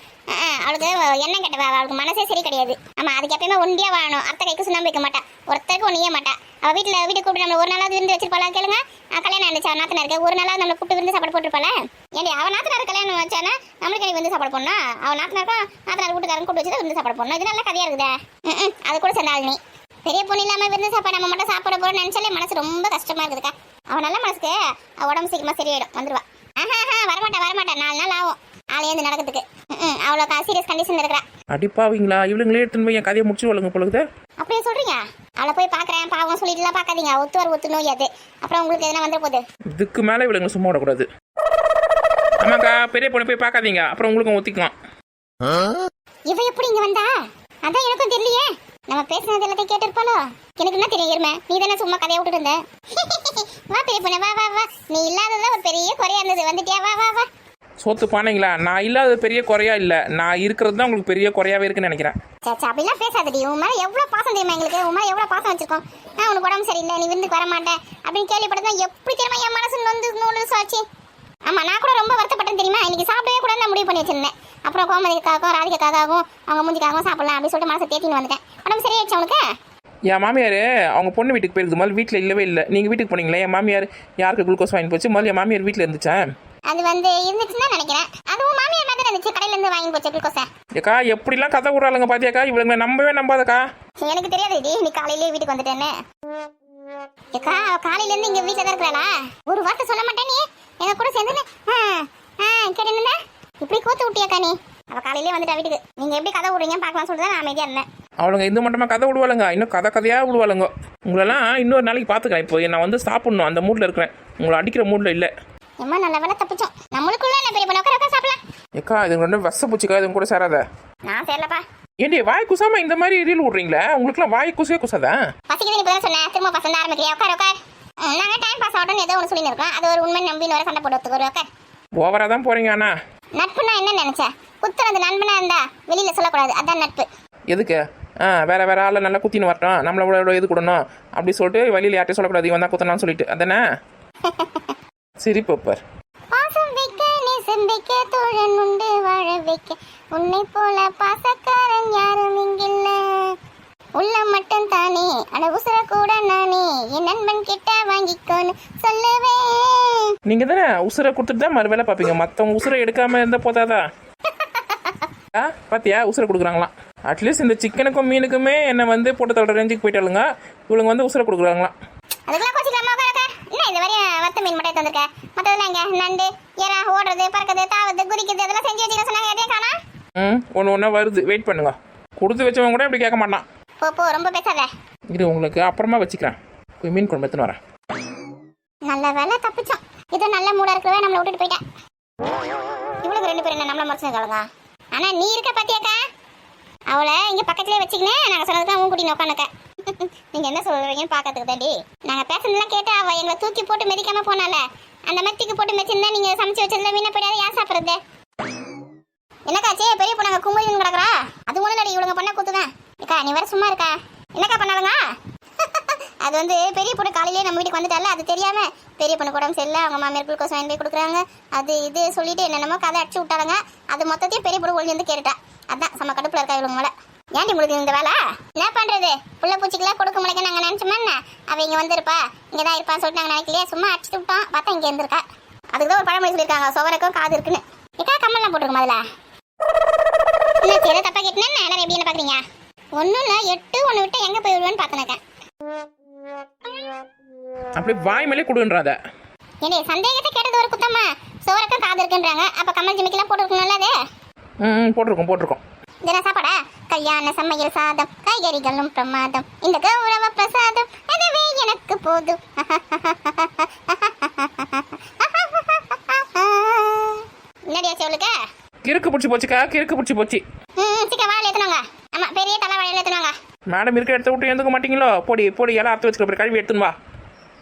அவளுக்கு எண்ணம் கெட்டவா, அவளுக்கு மனசே சரி கிடையாது. ஆமாம், அதுக்கு எப்பயுமே ஒண்டியாக வாழணும். அத்தை கைக்கு சுண்ணாம்பு வைக்க மாட்டா, ஒருத்தருக்கு ஒன்றிய மாட்டா. அவள் வீட்டுக்கு கூப்பிட்டு நம்மளை ஒரு நாளாவது விருந்து வச்சிருப்பாளா கேளுங்க. கல்யாணம் இருந்துச்சு நாத்தனாருக்கு, ஒரு நாளாவது நம்மளை கூப்பிட்டு விருந்து சாப்பாடு போட்டுருப்பாள. ஏன்டி அவள் நாத்தனார் கல்யாணம் வச்சானா நம்மளுக்கு எனக்கு வந்து சாப்பாடு போடணும்? அவள் நாத்தனாருக்கும் நாத்தனார் வீட்டுக்காரன் கூப்பிட்டு வச்சு விருந்து சாப்பாடு போடணும். இது நல்ல கதையாக இருக்குதே. அது கூட சேர்ந்தாள் நீ. பெரிய பொண்ணு இல்லாமல் விருந்து சாப்பாடு நம்ம மட்டும் சாப்பிட போகிறோம்னு நினச்சாலே மனசு ரொம்ப கஷ்டமாக இருக்குதுக்கா. அவள் நல்ல மனசுக்கு உடம்பு சீக்கிரமாக சரியாயிடும், வந்துடுவா. வரமாட்டா 4 நாள் ஆகும் ஆளையேந்து நடக்கிறதுக்கு. அவ்வளோ சீரியஸ் கண்டிஷன்ல இருக்கிறா. அடிப்பாவீங்களா? இவளுங்களே எடுத்துன்னு போய் என் கதையை முடிச்சு வளங்க பொழுது. அப்படியே சொல்றீங்க? அவளை போய் பார்க்குறேன் பாவம் சொல்லிட்டுலாம் பார்க்காதீங்க. ஒத்து நோய் அது. அப்புறம் உங்களுக்கு எதனா வந்துட போகுது. இதுக்கு மேலே இவளுங்க சும்மா விடக்கூடாது. ஆமாக்கா, பெரிய பொண்ணு போய் பார்க்காதீங்க, அப்புறம் உங்களுக்கும் ஒத்திக்கலாம். இவ எப்படி இங்க வந்தா? அதான் எனக்கும் தெரியலையே. நம்ம பேசுனது எல்லாத்தையும் கேட்டிருப்பாளோ? எனக்கு என்ன தெரியும் இருமே, நீ தானே சும்மா கதையை விட்டுட்டு இருந்த. வா பெரிய பொண்ணு, வா வா வா. நீ இல்லாததான் ஒரு பெரிய குறையா இருந்தது, வந்துட்டியா? வா வா வா. சோத்து பானைங்களா? நான் இல்லாத பெரிய குறையா இல்லை, நான் இருக்கிறது தான் உங்களுக்கு பெரிய குறையாவே இருக்குன்னு நினைக்கிறேன். சேச்சா, அப்படிலாம் பேசாதடி. உன் மேலே எவ்வளோ பாசம் தெரியுமா எங்களுக்கு? உன் மேலே எவ்வளோ பாசம் வச்சிருக்கோம். உனக்கு உடம்பு சரியில்லை, நீ விருந்துக்கு வர மாட்டேன் அப்படின்னு கேள்விப்பட்டதான் எப்படி தெரியுமா என் மனசு வந்து நூறு சாச்சு. ஆமாம், நான் கூட ரொம்ப வருத்தப்பட்டேன் தெரியுமா. இன்னைக்கு சாப்பிடவே கூட நான் முடிவு பண்ணி வச்சிருந்தேன். அப்புறம் கோமதிக்காகவும் ராதிகாக்காகவும் அவங்க மூஞ்சிக்காகவும் சாப்பிடலாம் அப்படின்னு சொல்லிட்டு மனசை தேத்தின்னு வந்துட்டேன். உடம்பு சரியாயிடுச்சு அவனுக்கு. என் மாமியார் அவங்க பொண்ணு வீட்டுக்கு போயிருக்கு, முதல்ல வீட்டில் இல்லவே இல்லை. நீங்கள் வீட்டுக்கு போனீங்களே, என் மாமியார் யாருக்கு குளுக்கோஸ் வாங்கி போச்சு? முதல்ல என் மாமியார் வீட்டில் இருந்துச்சா? அது இருந்துச்சுன்னு தான் நினைக்கிறேன். அதுவும் மாமியார் மாதிரி இருந்துச்சு, கடையில இருந்து வாங்கி போச்சு குளுக்கோஸை. ஏக்கா எப்படிலாம் கதை விடுறாளுங்க பாத்தியாக்கா? இவளுங்க நம்பவே நம்பாதக்கா. எனக்கு தெரியாது நீ காலையிலேயே வீட்டுக்கு வந்துட்டேன்னு. ஏக்கா காலையில இருந்து இங்க வீட்டுல தான் இருக்கிறாளா? ஒரு வார்த்தை சொல்ல மாட்டேன் நீ எங்க கூட சேர்ந்து கேட்டு இப்படி கோத்து விட்டியாக்கா நீ? அவ காலையிலே வந்துட்டா வீட்டுக்கு. நீங்க எப்படி கதை விடுறீங்கன்னு பார்க்கலாம் சொல்லிட்டு நான் அமைதியா இருந்தேன். அவளுங்க இந்த மட்டுமா கதை விடுவாளுங்க, இன்னும் கதையாக விடுவாளுங்க. உங்களெல்லாம் இன்னொரு நாளைக்கு பார்த்துக்கிறேன். இப்போ நான் வந்து சாப்பிடணும், அந்த மூடில் இருக்கிறேன். உங்களை அடிக்கிற மூடில் இல்லை. எம்மா நல்ல வேலை தப்பிச்சோம். நம்மளுக்குள்ள என்ன பெரிய பண்ண உட்கார சாப்பிடலாம். ஏக்கா இது ரெண்டும் வச பூச்சிக்கா, இது கூட சேராத. நான் சேரலப்பா. ஏண்டி வாய் குசாம இந்த மாதிரி ரீல் விடுறீங்களா? உங்களுக்குலாம் வாய் குசே குசாதா? பசிக்குது நீ இப்பதான் சொன்னேன், திரும்ப பசங்க ஆரம்பிக்கிறியா? உட்கார். நாங்க டைம் பாஸ் ஆகட்டும் ஏதோ ஒன்று சொல்லி இருக்கோம். அது ஒரு உண்மை நம்பின்னு வர சண்டை போட்டு ஒரு உட்கார். ஓவரா தான் போறீங்க. அண்ணா நட்புனா என்ன நினைச்ச? குத்துறது நண்பனா இருந்தா வெளியில சொல்லக்கூடாது, அதான் நட்பு. எதுக்கு? வேற ஆளை நல்லா குத்தின்னு வரட்டும், நம்மளோட இது கொடுணும் அப்படி சொல்லிட்டு வெளியில் யார்ட்டையும் சொல்லக்கூடாது, இவன் தான் குத்தனான்னு சொல்லிட்டு, அதானே? சிரிப்பப்பர். பாசம் வைக்க நேசம் வைக்க தோழன் உண்டு வாழ வைக்க, உன்னை போல பாசக்காரன் யாரும் இங்கில்ல. உள்ள மட்டும் தானே அட உசுர கூட நானே என் நண்பன் கிட்ட வாங்கிக்கோன்னு சொல்லுவேன். நீங்க தானே உசுரை கொடுத்துட்டு தான் மறு வேலை பார்ப்பீங்க, மற்றவங்க உசுரை எடுக்காம இருந்தா போதாதா? பாத்தியா உசுரை கொடுக்குறாங்களாம். அட்லீஸ்ட் இந்த சிக்கனுக்கும் மீனுக்குமே என்னை வந்து போட்டு தள்ளுற ரேஞ்சுக்கு போயிட்டாளுங்க, இவளுங்க வந்து உசுரை கொடுக்குறாங்களாம். அதுக்கெல்லாம் கோச்சிக்கலாமா உட்காரக்கா? என்ன இந்த வரைய வத்த மீன் மட்டும் தந்திருக்க, மற்றதெல்லாம் இங்கே நண்டு ஏறா ஓடுறது பறக்குது தாவுது குதிக்குது அதெல்லாம் செஞ்சு வச்சுக்க சொன்னாங்க. எதையும் காணா? ஒன்று ஒன்றா வருது, வெயிட் பண்ணுங்க. கொடுத்து வச்சவங்க கூட இப்படி கேட்க மாட்டான். போ ரொம்ப பேசாத. இது உங்களுக்கு அப்புறமா வச்சுக்கிறேன், போய் மீன் குழம்பு எடுத்துன்னு வரேன். நல்ல வேலை தப்பிச்சோம். இது நல்ல மூடா இருக்கவே நம்மளை விட்டுட்டு போயிட்டேன். இவளுக்கு 2 பேரும் என்ன நம்மள மறைச்சிருக்காளுங்க. ஆனா நீ இருக்க பாத்தியாக்கா, அவளை இங்க பக்கத்துலயே வச்சுக்கினேன். நாங்க சொன்னதுதான் உன் கூட்டி உட்காந்துக்க. நீங்க என்ன சொல்றீங்கன்னு பாக்கிறதுக்கு தாண்டி நாங்க பேசுறதுலாம் கேட்டு அவ எங்களை தூக்கி போட்டு மெதிக்காம போனால, அந்த மெத்திக்கு போட்டு மெச்சிருந்தா நீங்க சமைச்சு வச்சதுல வீணா போயிடாத. யார் சாப்பிடுறது? என்னக்காச்சே பெரிய பொண்ணாங்க கும்பலின்னு கிடக்குறா? அது ஒண்ணு நடி இவளுங்க பண்ண கூத்துதான். அக்கா நீ வேற சும்மா இருக்கா? என்னக்கா பண்ணாலுங்க? அது பெரிய பொண்ணு காலையிலேயே நம்ம வீட்டுக்கு வந்துட்டால, அது தெரியாம பெரிய பொண்ணு உடம்பு சரியில்லை, அவங்க மாமியார் குளுக்கோஸ் வாங்கி போய் கொடுக்குறாங்க, அது இது சொல்லிட்டு என்னென்னமோ கதை அடிச்சு விட்டாளுங்க. அது மொத்தத்தையும் பெரிய பொண்ணு ஒழிஞ்சு வந்து கேட்டுட்டா. அதான் செம்ம கடுப்புல இருக்கா இவங்க மேல. ஏன்டி உங்களுக்கு இந்த வேலை? என்ன பண்றது? புள்ள பூச்சிக்கெல்லாம் கொடுக்க முடியாது நாங்க நினைச்சோமா என்ன? அவ இங்க வந்திருப்பா இங்கதான் இருப்பான்னு சொல்லிட்டு நாங்க நினைக்கலையே, சும்மா அடிச்சுட்டு விட்டோம். பார்த்தா இங்க இருந்திருக்கா. அதுக்குதான் ஒரு பழமொழி சொல்லியிருக்காங்க, சுவருக்கும் காது இருக்குன்னு. ஏக்கா கம்மல்லாம் போட்டுருக்கும் அதுல என்ன ஏதோ தப்பா கேட்டுனா எல்லாரும் எப்படி என்ன பாக்குறீங்க? ஒன்னும் இல்ல, 8 ஒன்று விட்டு எங்க போய் விடுவேன்னு பாத்துனக்கேன். அப்படி வாய் மேலே கொடுன்றாத. ஏனே சந்தேகத்தை கேட்டது ஒரு குத்தம்மா? சோரக்கம் காது இருக்குன்றாங்க, அப்ப கம்மல் ஜிமிக்கெல்லாம் போட்டுருக்கணும்ல அது? போட்டிருக்கோம். தின சாப்பாடா? கல்யாண சமையல் சாதம் காய்கறிகளும் பிரமாதம், இந்த கௌரவ பிரசாதம் அதுவே எனக்கு போதும். என்னடியா சொல்லுக்க? கிறுக்கு பிடிச்சி போச்சுக்கா, கிறுக்கு பிடிச்சி போச்சு. சீக்கிரம் வாழை ஏற்றுனாங்க. ஆமாம், பெரிய தலை வாழையில ஏற்றுனாங்க. மேடம் இருக்கிற இடத்த விட்டு எழுந்துக்க மாட்டீங்களோ? பொடி பொடி எல்லாம் அறுத்து வச்சுக்க கழுவி எடுத்துன்னு வா.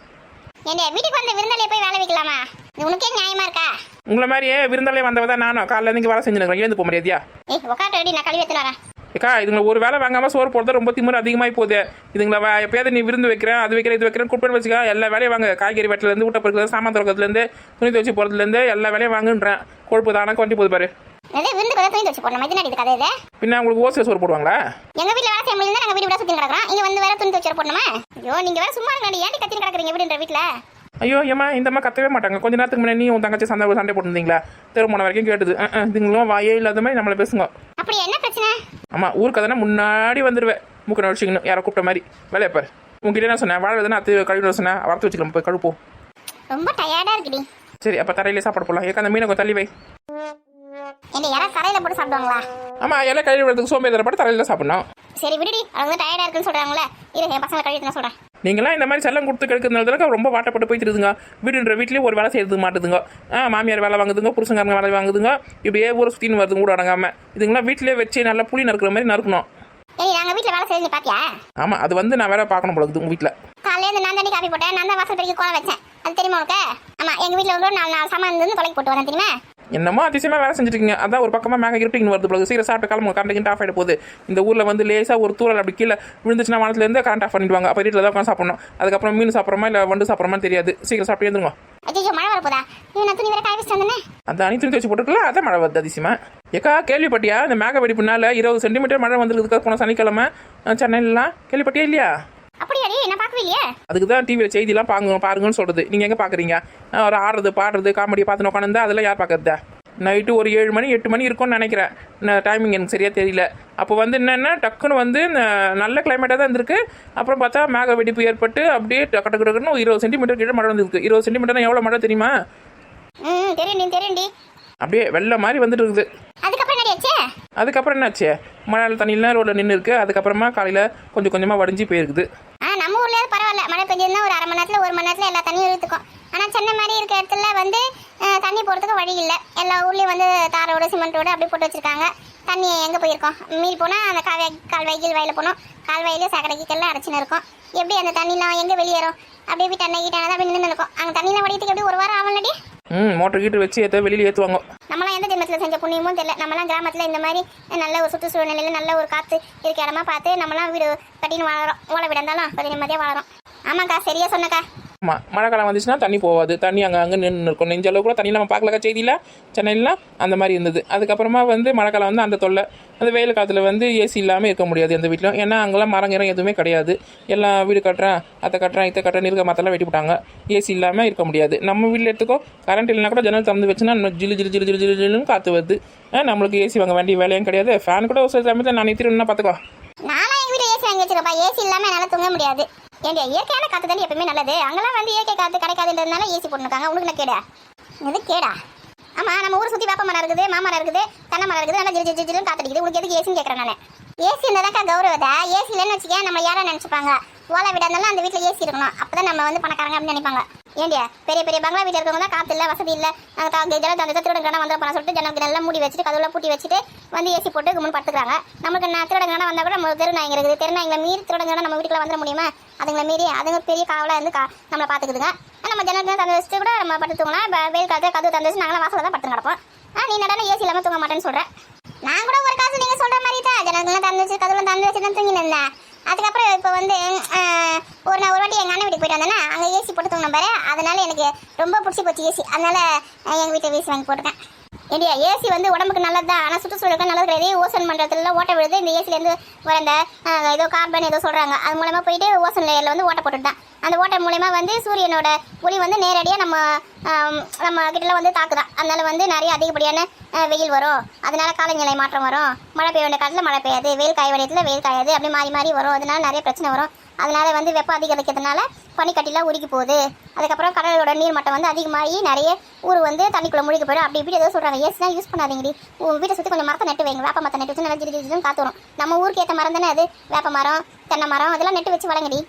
ஏண்டியா வீட்டுக்கு வந்த விருந்தாளியை போய் வேலை வைக்கலாமா? இது உனக்கே நியாயமா இருக்கா? உங்களை மாதிரியே விருந்தாலே வந்தவதான் நானும் காலையில் இங்கே வேலை செஞ்சுருக்கேன். எழுந்து போக முடியாதியா? உட்காந்து ரெடி, நான் கழுவி எடுத்துன்னு வரேன். ஏக்கா இதுங்களை ஒரு வேலை வாங்காமல் சோறு போடுறது ரொம்ப திமிரு அதிகமாகி போகுது. இதுங்களை எப்பயாவது நீ விருந்து வைக்கிறேன், அது வைக்கிறேன், இது வைக்கிறேன், கூப்பிட்டு வச்சுக்கா. எல்லா வேலையும் வாங்க. காய்கறி வெட்டிலேருந்து, ஊட்ட பொருட்கள், சாமான் திறக்கிறதுலேருந்து, துணி துவச்சி போகிறதுலேருந்து எல்லா வேலையும் வாங்குன்றேன். கொழுப்பு தானே கொண்டு போகுது பாரு. விருந்து கூட துணி துவச்சி போடணும். இது கதை இது. பின்ன உங்களுக்கு ஓசில் சோறு போடுவாங்களா? எங்க வீட்டில் வேலை செய்ய முடியல, நாங்கள் வீடு விட சுற்றி கிடக்கிறோம். இங்கே வந்து வேற துணி துவச்சி போடணுமா? ஐயோ, நீங்கள் வேற சும்மா இருக்காடி, ஏன்டி கத்தின்னு கிடக்குறீங்க வீடுன்ற வீட்டில்? ஐயோ ஏமா இந்த மாதிரி கத்தவே மாட்டாங்க. கொஞ்ச நேரத்துக்கு முன்னாடி நீ உன் தங்கச்சி சண்டை போட்டுருந்தீங்களா? திருமணம் வரைக்கும் கேட்டுது. இதுங்களும் வாயே இல்லாத மாதிரி நம்மளை பேசுங்க. அப்படி என்ன பிரச்சனை? ஆமாம், ஊருக்கு தானே முன்னாடி வந்துடுவேன். மூக்க நடிச்சிக்கணும் யாரை கூப்பிட்ட மாதிரி. வேலையை பாரு. உங்ககிட்ட என்ன சொன்னேன்? வாழை தானே அத்து கழுவி சொன்னேன். வறுத்து வச்சுக்கலாம், போய் கழுப்போம். ரொம்ப டயர்டாக இருக்குடி. சரி, அப்போ தரையிலே சாப்பாடு போடலாம். ஏக்கா அந்த மீனை கொஞ்சம் தள்ளி வை. என்ன யாராவது தரையில் போட்டு சாப்பிடுவாங்களா? ஆமாம், எல்லாம் கழுவி விடுறதுக்கு சோம்பேறி போட்டு தரையில் சாப்பிடணும். சரி விடுடி, அவங்க டயர்டாக இருக்குன்னு சொல்கிறாங்களே. இரு, என் பசங்களை கழுவி நான் சொல்கிறேன். நீங்களாம் இந்த மாதிரி செல்லம் கொடுத்து கெடுக்கிறதுனால ரொம்ப வாட்டப்பட்டு போய்த்துருதுங்க. வீடுன்ற வீட்லேயும் ஒரு வேலை செய்யறதுக்கு மாட்டுதுங்க. மாமியார் வேலை வாங்குதுங்க, புருஷங்காரங்க வேலை வாங்குதுங்க. இப்படியே ஊரை சுற்றின்னு வருது கூட அடங்காமல். இதுங்களாம் வீட்டிலே வச்சு நல்லா புளி நறுக்கிற மாதிரி நறுக்கணும். ஏய், நாங்கள் வீட்டில் வேலை செய்ய பாத்தியா? ஆமாம், அது வந்து நான் வேற பார்க்கணும் போல இருக்குது உங்கள் வீட்டில். காலையில் நான் தண்ணி காப்பி போட்டேன், நான் தான் வாசல் பெருக்கி கோலம் வச்சேன். அது தெரியுமா உனக்கு? ஆமாம், எங்கள் வீட்டில் ஒரு 4 சாமான் இருந்து தொலைக்கு போட்டு வரேன் தெரியுமா? என்னமோ அதிசயமாக வேலை செஞ்சுருக்கீங்க. அதான் ஒரு பக்கமாக மேக இருட்டிங்கன்னு வருது போல. சீக்கிரம் சாப்பிட்டு கிளம்புங்க, கரண்ட் ஆஃப் ஆகிட போகுது. இந்த ஊரில் வந்து லேசாக ஒரு தூரல் அப்படி கீழே விழுந்துச்சுன்னா வானத்துலேருந்து கரண்ட் ஆஃப் பண்ணிடுவாங்க. அப்போ வீட்டில் தான் உட்காந்து சாப்பிடணும். அதுக்கப்புறம் மீன் சாப்பிட்றோமா இல்லை வண்டு சாப்பிட்றோமா தெரியாது. சீக்கிரம் சாப்பிட்டு எழுந்துருங்க. ஐயோ, மழை வரப்போதா? நான் துணி வேற காய வச்சுட்டு வந்தேன். அந்த அணி துணி வச்சு போட்டுருக்கல, அதான் மழை வருது அதிசயமா. ஏக்கா கேள்விப்பட்டியா? இந்த மேக வெடிப்புனால 20 சென்டிமீட்டர் மழை வந்துருக்குதுக்கா போன சனிக்கிழமை சென்னையிலாம். கேள்விப்பட்டியா இல்லையா? அப்படியாடி, நான் பார்க்கவே இல்லையே. அதுக்கு தான் டிவியில் செய்திலாம் பாருங்கன்னு சொல்கிறது. நீங்கள் எங்கே பார்க்குறீங்க? ஒரு ஆடுறது பாடுறது காமெடி பார்த்து உட்காந்து அதெல்லாம் யார் பார்க்குறதா? நைட்டு ஒரு 7 மணி 8 மணி இருக்கும்னு நினைக்கிறேன். டைமிங் எனக்கு சரியாக தெரியல. அப்போ வந்து என்னென்னா டக்குன்னு வந்து நல்ல கிளைமேட்டாக தான் இருந்திருக்கு. அப்புறம் பார்த்தா மேக வெடிப்பு ஏற்பட்டு அப்படியே டக்குன்னு 20 சென்டிமீட்டர் கீழே மழை வந்துருக்கு. 20 சென்டிமீட்டர்னா எவ்வளோ மழை தெரியுமா? தெரியும்டி. அப்படியே வெள்ளை மாதிரி வந்துட்டு இருக்குது. அதுக்கப்புறம் என்னாச்சு? மழை தண்ணியெலாம் ரோட்டில் நின்று இருக்குது. அதுக்கப்புறமா காலையில் கொஞ்சம் கொஞ்சமாக வடிஞ்சு போயிருக்குது. நம்ம ஊர்லேயே பரவாயில்ல, மழை பெஞ்சதுன்னா ஒரு 1/2 மணி நேரத்தில் 1 மணி நேரத்தில் எல்லா தண்ணியும் இழுத்துக்கும். ஆனால் சென்னை மாதிரி இருக்க இடத்துல வந்து தண்ணி போகிறதுக்கு வழி இல்லை. எல்லா ஊர்லேயும் வந்து தாரோடு சிமெண்ட்டோடு அப்படி போட்டு வச்சுருக்காங்க. தண்ணி எங்கே போயிருக்கோம்? மீறி போனால் அந்த கால்வாய்க்கு வயலில் போனோம். கால்வாயிலே சாக்கடைக்கெல்லாம் அடைச்சின்னு இருக்கும். எப்படி அந்த தண்ணிலாம் எங்கே வெளியேறும்? அப்படியே போய் தண்ணி அப்படி நின்று இருக்கும். அங்கே தண்ணியெலாம் வடிக்கிறதுக்கு எப்படி 1 வாரம் ஆகலடி? மோட்டர் கீட்டு வச்சு வெளியில் ஏற்றுவாங்க. நம்மளாம் எந்த ஜென்மத்தில் செஞ்ச புண்ணியமும் தெரியல. நம்மளாம் கிராமத்தில் இந்த மாதிரி நல்ல ஒரு சுற்றுச்சூழ்நிலையில் நல்ல ஒரு காற்று இருக்க இடமா பார்த்து நம்மளாம் வீடு கட்டின்னு வாழறோம். ஓலை வீடு இருந்தாலும் கொஞ்சம் நிம்மதியாக வாழறோம். ஆமாக்கா, சரியா சொன்னக்கா. ஆமாம், மழை காலம் வந்துச்சுன்னா தண்ணி போகாது. தண்ணி அங்கே நின்று இருக்கும். நெஞ்ச அளவு கூட தண்ணி நம்ம பார்க்கலக்கா செய்தியில். சென்னையிலாம் அந்த மாதிரி இருந்தது. அதுக்கப்புறமா வந்து மழை காலம் வந்து அந்த தொல்லை. அந்த வெயில் காலத்தில் வந்து ஏசி இல்லாமல் இருக்க முடியாது எந்த வீட்டிலும். ஏன்னா அங்கெல்லாம் மரங்கிறம் எதுவுமே கிடையாது. எல்லாம் வீடு கட்டுறேன், இதை கட்டுறேன் இருக்க மரத்தெல்லாம் வெட்டி விட்டாங்க. ஏசி இல்லாமல் இருக்க முடியாது. நம்ம வீட்டில் எடுத்துக்கோ, கரண்ட் இல்லைனா கூட ஜன்னல் திறந்து வச்சுன்னா நம்ம ஜில்லு ஜில்லு ஜில்லு ஜில்லு ஜில்லுன்னு காற்று வருது. நம்மளுக்கு ஏசி வாங்க வேண்டிய வேலையும் கிடையாது. ஃபேன் கூட ஒரு சில சமயத்தில் நான் நிறுத்திடுன்னா பார்த்துக்கோ. நானும் எங்கள் வீட்டில் ஏசி வாங்கி வச்சுக்கப்பா. ஏசி இல்லாமல் என்னால் தூங்க முடியாது. ஏன்டியா, இயற்கையான காற்று தானே எப்பவுமே நல்லது. அங்கெல்லாம் வந்து இயற்கை காற்று கிடைக்காதுன்றதுனால ஏசி போட்டுருக்காங்க. உனக்கு என்ன கேடா? எது கேடா? ஆமாம், நம்ம ஊர் சுற்றி வேப்ப மரம் இருக்குது, மாமரம் இருக்குது, தென்னை மரம் இருக்குது. நல்லா ஜில் ஜில் ஜில்லுன்னு காத்தடிக்குது. உனக்கு எதுக்கு ஏசின்னு கேட்குறேன் நான். ஏசி இருந்தாக்கா கௌரவத்தை. ஏசி இல்லைன்னு வச்சுக்கேன் நம்ம யாரை நினச்சிப்பாங்க? ஓலை வீடாக இருந்தாலும் அந்த வீட்டில் ஏசி இருக்கணும். அப்போ தான் நம்ம வந்து பணக்காரங்க அப்படின்னு நினைப்பாங்க. ஏண்டியா, பெரிய பெரிய பங்களா வீட்டில் இருக்கவங்க தான் காற்று இல்லை, வசதி இல்லை, ஜனம் அந்த திருடங்கனா வந்து பண்ண சொல்லிட்டு ஜனக்கு நல்லா மூடி வச்சுட்டு கதவுல பூட்டி வச்சுட்டு வந்து ஏசி போட்டு கும்பிட்டு படுத்துக்கிறாங்க. நமக்கு திருடங்கனா வந்தால் கூட நம்ம தெருநாய்ங்க இருக்குது. தெருநாய்ங்களை மீறி திருடங்கனா நம்ம வீட்டுக்குள்ள வந்துட முடியுமா? அதுங்களை மீறி அதுங்க பெரிய காவலாக இருந்து நம்மளை பார்த்துக்குதுங்க. நம்ம ஜனக்கு தந்து வச்சுட்டு கூட நம்ம படுத்துவோம்னா வெயில் காலத்தில் கதவு தந்து வச்சு நாங்களாம் வாசலில் தான் படுத்து கிடப்போம். நீ நடன ஏசி இல்லாமல் தூங்க மாட்டேன்னு சொல்கிறேன். நான் கூட ஒரு காசு நீங்கள் சொல்கிற மாதிரி தான் ஜனங்கள்லாம் தந்து வச்சு கதவுல தந்து வச்சு தான் தூங்கி இருந்தேன். அதுக்கப்புறம் இப்போ வந்து நான் ஒரு வாட்டி எங்கள் அண்ணன் வீட்டுக்கு போயிட்டு வந்தேன்னா அங்கே ஏசி போட்டு தூங்கின பாரு. அதனால எனக்கு ரொம்ப பிடிச்சி போச்சு ஏசி. அதனால எங்கள் வீட்டில் ஏசி வாங்கி போட்டுருக்கேன். ஏடியா, ஏசி வந்து உடம்புக்கு நல்லது தான். ஆனால் சுற்றுச்சூழலுக்கு நல்லது கிடையாது. ஓசன் மண்டலத்தில் ஓட்ட விழுது. இந்த ஏசிலேருந்து வர அந்த ஏதோ கார்பன் ஏதோ சொல்கிறாங்க. அது மூலமாக போயிட்டு ஓசன் லேயரில் வந்து ஓட்ட போட்டுட்டு தான் அந்த ஓட்டை மூலயமா வந்து சூரியனோட ஒளி வந்து நேரடியாக நம்ம கிட்டலாம் வந்து தாக்குதான். அதனால வந்து நிறைய அதிகப்படியான வெயில் வரும். அதனால காலநிலை மாற்றம் வரும். மழை பெய்ய வேண்டிய காலத்தில் மழை பெய்யாது, வெயில் காய வேண்டியத்தில் வெயில் காயாது, அப்படி மாறி மாறி வரும். அதனால நிறைய பிரச்சனை வரும். அதனால வந்து வெப்பம் அதிகரிக்கிறதுனால பனிக்கட்டிலாம் உருகி போகுது. அதுக்கப்புறம் கடலோட நீர் மட்டம் வந்து அதிகமாகி நிறைய ஊர் வந்து தண்ணிக்குள்ளே முழுகி போயிடும். அப்படி இப்படி ஏதோ சொல்கிறாங்க. ஏசிலாம் யூஸ் பண்ணாதீங்கடி. வீட்டை சுற்றி கொஞ்சம் மரத்தை நட்டு வைங்க. வேப்ப மரத்தை நட்டு வச்சு நல்லா ஜிரி ஜிரின்னு காத்து வரும். நம்ம ஊருக்கு ஏற்ற மரம் தானே அது. வேப்ப மரம், தென்னை மரம் அதெல்லாம் நட்டு வச்சு வளங்கடி.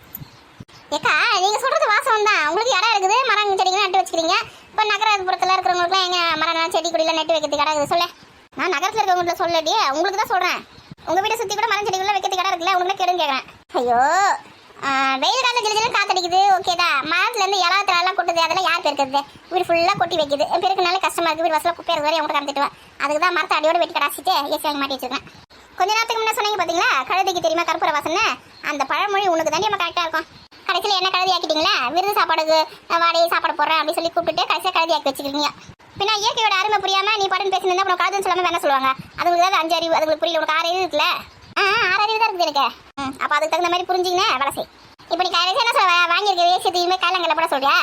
ஏக்கா, நீங்கள் சொல்கிறது வாசம் தான். உங்களுக்கு இடம் இருக்குது, மரம் செடிகள்லாம் நட்டு வச்சுக்கிறீங்க. இப்போ நகரப்புறத்தில் இருக்கிறவங்களுக்குலாம் எங்கள் மரம் செடி கொடியெல்லாம் நட்டு வைக்கிறதுக்கு இடம் இருக்குது சொல்ல. நான் நகரத்தில் இருக்கவங்கள்ட்ட சொல்லடி, உங்களுக்கு தான் சொல்கிறேன். உங்கள் வீட்டை சுற்றி கூட மரம் செடிகளில் வைக்கிறது கடை இருக்குல்ல, உங்களுக்கு கேடுன்னு கேட்குறேன். ஐயோ, வெயில் காலத்தில் ஜிலு ஜிலுன்னு காத்தடிக்குது, ஓகே தான். மரத்துலேருந்து இலவத்திலாம் கொட்டுது, அதெல்லாம் யார் பெருக்கிறது? வீடு ஃபுல்லாக கொட்டி வைக்குது. பெருக்குனால கஷ்டமாக இருக்குது. வீடு வசதியில் குப்பை இருக்கிற அவங்க கறந்துட்டுவேன். அதுக்கு தான் மரத்தை அடியோடு வெட்டி கடாச்சிட்டு ஏசி வாங்கி மாட்டி வச்சிருக்கேன். கொஞ்ச நேரத்துக்கு முன்னே சொன்னீங்க பார்த்தீங்களா, கழுதைக்கு தெரியுமா கற்பூர வாசனை? அந்த பழமொழி உனக்கு தாண்டி நம்ம கரெக்டாக இருக்கும். கடைசியில் என்ன கழுதி ஆக்கிட்டீங்களா? விருந்து சாப்பாடுக்கு வாடகை சாப்பாடு போடுறேன் அப்படின்னு சொல்லி கூப்பிட்டு கடைசியாக கழுதி ஆக்கி வச்சுக்கிறீங்க. பின்னா இயற்கையோட அருமை புரியாமல் நீ பாட்டுன்னு பேசினா அப்புறம் கழுதுன்னு சொல்லாமல் வேணா சொல்லுவாங்க. அதுங்களுக்கு தான் 5 அறிவு, அதுங்களுக்கு புரியல. உனக்கு 6 அறிவு இருக்குல்ல? 6 அறிவு தான் இருக்குது எனக்கு. அப்போ அதுக்கு தகுந்த மாதிரி புரிஞ்சிங்கன்னா வேலை செய். இப்போ நீ கடைசி என்ன சொல்ல, வாங்கியிருக்க வேசியத்தையுமே காலங்களில் போட சொல்றியா?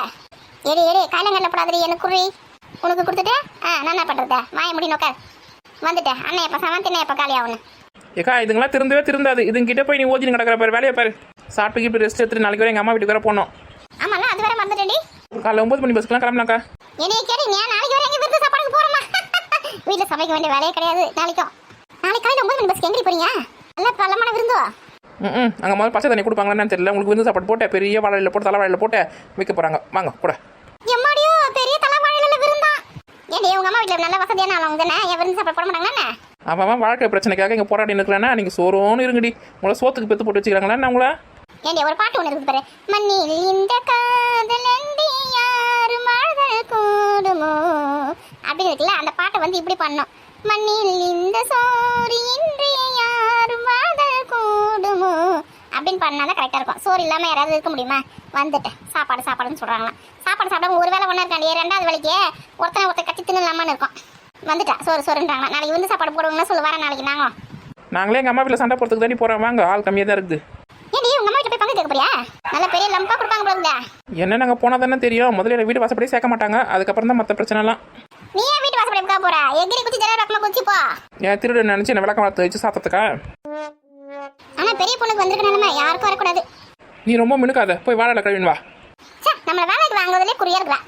எடு காலங்களில் போடாதடி, எனக்கு குறி உனக்கு கொடுத்துட்டு நான் என்ன பண்ணுறது? வாய முடி நோக்க வந்துட்டேன். அண்ணன் எப்போ சமன் தின்ன எப்போ காலி ஆகணும். ஏக்கா இதுங்களாம் திருந்தவே திருந்தாது. இதுங்கிட்ட போய் நீ ஓதின்னு கிடக்கிற பாரு, வேலையை பாரு. சாப்பிட்டு இப்போ ரெஸ்ட் எடுத்துட்டு நாளைக்கு வரை எங்கள் அம்மா வீட்டுக்கு வர போனோம். ஆமாம்ல, அது வேற மறந்துட்டேன்டி. காலைல 9 மணி பஸ்க்குலாம் கிளம்பலாம்க்கா. என்னைய கேட்டு நீ நாளைக்கு வரை எங்கே விருந்து சாப்பாடுக்கு போகிறோமா? வீட்டில் சமைக்க வேண்டிய வேலையே கிடையாது நாளைக்கும். நாளைக்கு காலையில் 9 மணி பஸ்க்கு எங்கே போறீங்க? நல்ல பள்ளமான விருந்தோ? அங்கே முதல்ல பச்சை தண்ணி கொடுப்பாங்களான்னு தெரியல. உங்களுக்கு விருந்து சாப்பாடு போட்டு பெரிய வாழையில் போட்டு தலைவாழையில் போட்டு வைக்க போகிறாங்க. வாங்க கூட. எம்மாடியோ, பெரிய தலைவாழையில விருந்தா? ஏன்டி உங்கள் அம்மா வீட்டில் நல்ல வசதியான அவங்க தானே, என் விருந்து சாப்பாடு போட மாட்டாங்களாண்ணே? அவன் வாழ்க்கை பிரச்சனைக்காக இங்கே போராடி நிற்கிறானா? நீங்கள் சோறோன்னு இருங்கடி. உங்களை சோத்துக்கு பெற்று போட்டு வச்சுக்கிறாங்களா உங்களா? ஏண்டி ஒரு பாட்டு ஒன்று இருக்குது பாரு. மண்ணில் இந்த காதல் அண்டி யாரு மாதல் கூடுமோ அப்படின்னு இருக்குல்ல, அந்த பாட்டை வந்து இப்படி பண்ணோம். மண்ணில் இந்த சோறு இன்றி யாரு மாதல் கூடுமோ அப்படின்னு பண்ணாதான் கரெக்டாக இருக்கும். சோறு இல்லாமல் யாராவது இருக்க முடியுமா? வந்துட்டேன் சாப்பாடுன்னு சொல்கிறாங்களாம். சாப்பாடு சாப்பிடாம ஒரு வேளை ஒன்றா இருக்காண்டி, 2வது வேலைக்கு ஒருத்தனை கட்டி தின்னு இருக்கும். வந்துட்டா சோறுன்றாங்களா. நாளைக்கு வந்து சாப்பாடு போடுவாங்கன்னா சொல்லு, வரேன் நாளைக்கு. நாங்களே எங்கள் அம்மா வீட்டில் சண்டை போகிறதுக்கு தாண்டி போகிறோம். வாங்க, ஆள் கம்மியாக தான் இருக்குது. ஏன்டி உங்கள் அம்மா வீட்டை போய் பங்கு கேட்க போறியா? நல்ல பெரிய லம்பா கொடுப்பாங்க போகுதா? என்ன நாங்கள் போனால் தானே தெரியும். முதல்ல வீட்டு வாசப்படி சேர்க்க மாட்டாங்க, அதுக்கப்புறம் தான் மற்ற பிரச்சனைலாம். நீ ஏன் வீட்டு வாசப்படி இருக்கா போற? எகிரி குச்சி ஜெனரல் பக்கமா குச்சி போ. ஏன் திருடு நினச்சி என்ன விளக்கம் வளர்த்து வச்சு சாப்பிட்றதுக்கா? ஆனா பெரிய பொண்ணுக்கு வந்திருக்க நிலைமை யாருக்கும் வரக்கூடாது. நீ ரொம்ப மினுக்காத, போய் வாழை கழுவின் வா. நம்மள வேலைக்கு வாங்குவதிலே குறியா இருக்கிறா.